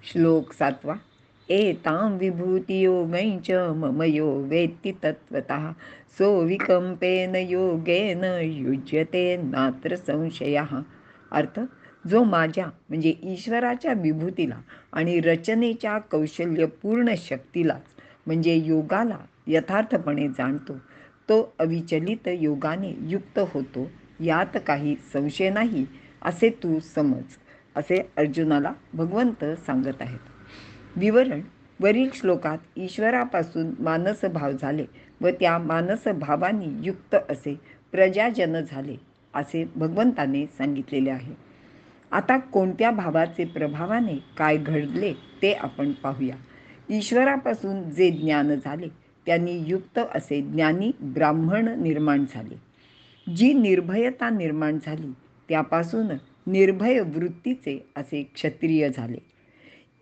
श्लोक 7. एतां विभूतियोगैश्च मम यो वेत्ति तत्त्वतः सो विकंपेन योगेन युज्यते नात्र संशयः. अर्थ, जो माझ्या म्हणजे ईश्वराच्या विभूतीला आणि रचनेच्या कौशल्यपूर्ण शक्तीलाच म्हणजे योगाला यथार्थपणे जाणतो, तो अविचलित योगाने युक्त होतो, यात काही संशय नाही असे तू समज, असे अर्जुनाला भगवंत सांगत आहेत. विवरण. वरील श्लोकात ईश्वरापासून मानसभाव झाले व त्या मानसभावानी युक्त असे प्रजाजन झाले असे भगवंताने सांगितलेले आहे. आता कोणत्या भावाचे प्रभावाने काय घडले ते आपण पाहूया. ईश्वरापासून जे ज्ञान झाले त्यांनी युक्त असे ज्ञानी ब्राह्मण निर्माण झाले. जी निर्भयता निर्माण झाली त्यापासून निर्भय वृत्तीचे असे क्षत्रिय झाले.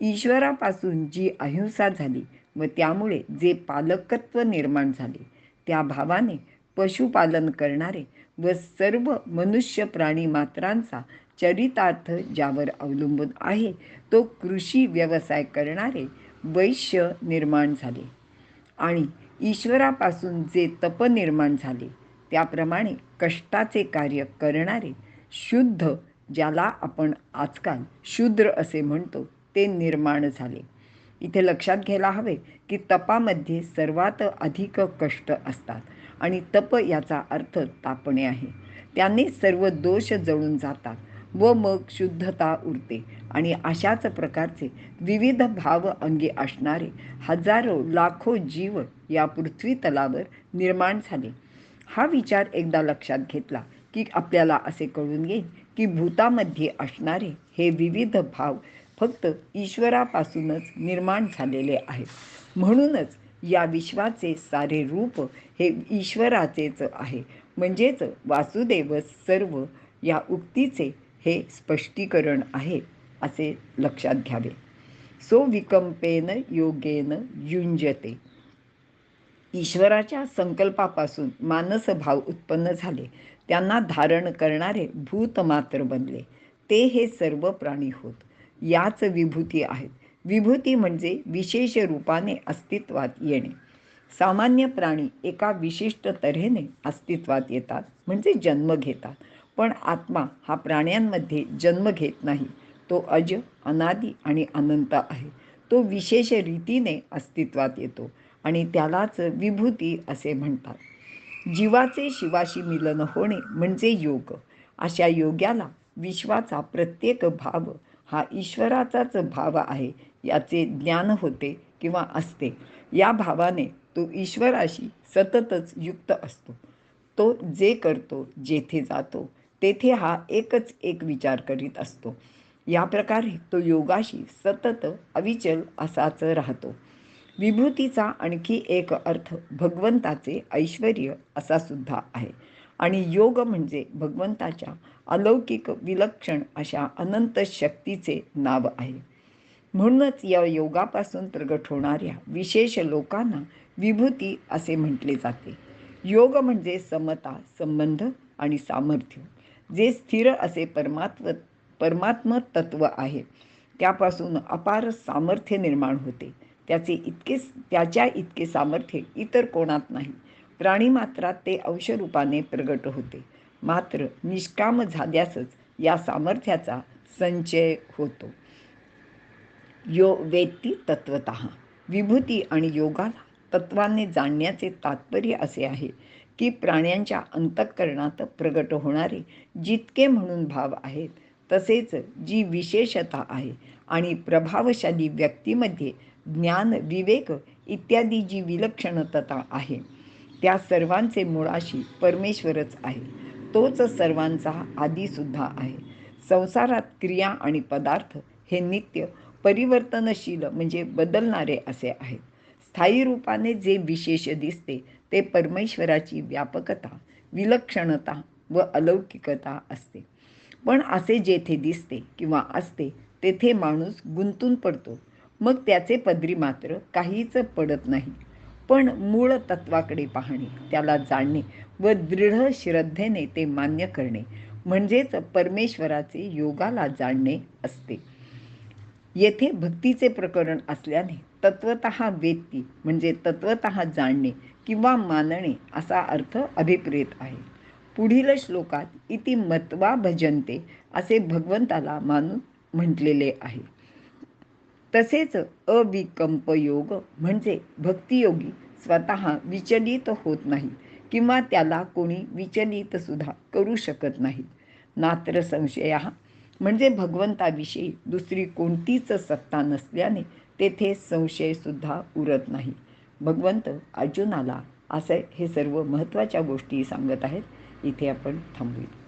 ईश्वरापासून जी अहिंसा झाली व त्यामुळे जे पालकत्व निर्माण झाले त्या भावाने पशुपालन करणारे व सर्व मनुष्य प्राणी मात्रांचा चरितार्थ ज्यावर अवलंबून आहे तो कृषी व्यवसाय करणारे वैश्य निर्माण झाले. आणि ईश्वरापासून जे तप निर्माण झाले त्याप्रमाणे कष्टाचे कार्य करणारे शुद्ध, ज्याला आपण आजकाल शूद्र असे म्हणतो, ते निर्माण झाले. इथे लक्षात घ्यायला हवे की तपामध्ये सर्वात अधिक कष्ट असतात आणि तप याचा अर्थ तापणे आहे. त्याने सर्व दोष जळून जातात व मग शुद्धता उरते. आणि अशाच प्रकारचे विविध भाव अंगी असणारे हजारो लाखो जीव या पृथ्वी तलावर निर्माण झाले. हा विचार एकदा लक्षात घेतला की आपल्याला असे कळून येईल की भूतामध्ये असणारे हे विविध भाव फक्त ईश्वरापासूनच निर्माण झालेले आहेत. म्हणूनच या विश्वाचे सारे रूप हे ईश्वराचेच आहे. म्हणजेच वासुदेव सर्व या उक्तीचे हे स्पष्टीकरण आहे असे लक्षात घ्यावे. सो विकंपेन योगेन युंजते. ईश्वराच्या संकल्पापासून मानसभाव उत्पन्न झाले, त्यांना धारण करणारे भूत मात्र बनले. ते हे सर्व प्राणी होत. याच विभूती आहेत. विभूती म्हणजे विशेष रूपाने अस्तित्वात येणे. सामान्य प्राणी एका विशिष्ट तऱ्हेने अस्तित्वात येतात म्हणजे जन्म घेतात. पण आत्मा हा प्राण्यांमध्ये जन्म घेत नाही. तो अज, अनादी आणि अनंत आहे. तो विशेष रीतीने अस्तित्वात येतो आणि त्यालाच विभूती असे म्हणतात. जीवाचे शिवाशी मिलन होणे म्हणजे योग. अशा योग्याला विश्वाचा प्रत्येक भाव हा ईश्वराचाच भाव आहे याचे ज्ञान होते किंवा असते. या भावाने तो ईश्वराशी सततच युक्त असतो. तो जे करतो, जेथे जातो तेथे हा एकच एक विचार करीत असतो. या प्रकारे तो योगाशी सतत अविचल असाच राहतो. विभूतीचा आणखी एक अर्थ भगवंताचे ऐश्वर्य असा सुद्धा आहे. आणि योग म्हणजे भगवंताच्या अलौकिक विलक्षण अशा अनंत शक्तीचे नाव आहे. म्हणूनच या योगापासून प्रगट होणाऱ्या विशेष लोकांना विभूती असे म्हटले जाते. योग म्हणजे समता, संबंध आणि सामर्थ्य. जे स्थिर असे परमात्म तत्व आहे त्यापासून अपार सामर्थ्य निर्माण होते. त्याच्या इतके सामर्थ्य इतर कोणात नाही. प्राणीमात्रात ते अंशरूपाने प्रगट होते. मात्र निष्काम झाल्यासच या सामर्थ्याचा संचय होतो. यो वेत्ती तत्वतः. विभूती आणि योगाला तत्वाने जाणण्याचे तात्पर्य असे आहे की प्राण्यांच्या अंतःकरणात प्रगट होणारे जितके म्हणून भाव आहेत, तसेच जी विशेषता आहे आणि प्रभावशाली व्यक्तीमध्ये ज्ञान, विवेक इत्यादी जी विलक्षणता आहे, त्या सर्वांचे मुळाशी परमेश्वरच आहे. तोच सर्वांचा आदिसुद्धा आहे. संसारात क्रिया आणि पदार्थ हे नित्य परिवर्तनशील म्हणजे बदलणारे असे आहेत. स्थायी रूपाने जे विशेष दिसते ते परमेश्वराची व्यापकता, विलक्षणता व अलौकिकता असते. पण असे जेथे दिसते किंवा असते तेथे माणूस गुंतून पडतो. मग त्याचे पदरी मात्र काहीच पडत नाही. पण मूळ तत्वाकडे पाहणे, त्याला जाणणे व दृढ श्रद्धेने ते मान्य करणे म्हणजेच परमेश्वराचे योगाला जाणणे असते. येथे भक्तीचे प्रकरण असल्याने तत्वतः वेत्ती म्हणजे तत्वतः जाणणे किंवा मानणे असा अर्थ अभिप्रेत आहे. पुढील श्लोकात इति मत्वा भजन्ते असे भगवंताला मानून म्हटलेले आहे. तसेच अविकंप योग म्हणजे भक्तियोगी स्वतः विचलित होत नाही किंवा त्याला कोणी विचलित सुद्धा करू शकत नाही. नात्र संशया म्हणजे भगवंताविषयी दुसरी कोणतीच सत्ता नसल्याने तेथे संशय सुद्धा उरत नाही. भगवंत अर्जुनाला असे हे सर्व महत्त्वाच्या गोष्टी सांगत आहेत. इथे आपण थांबूया.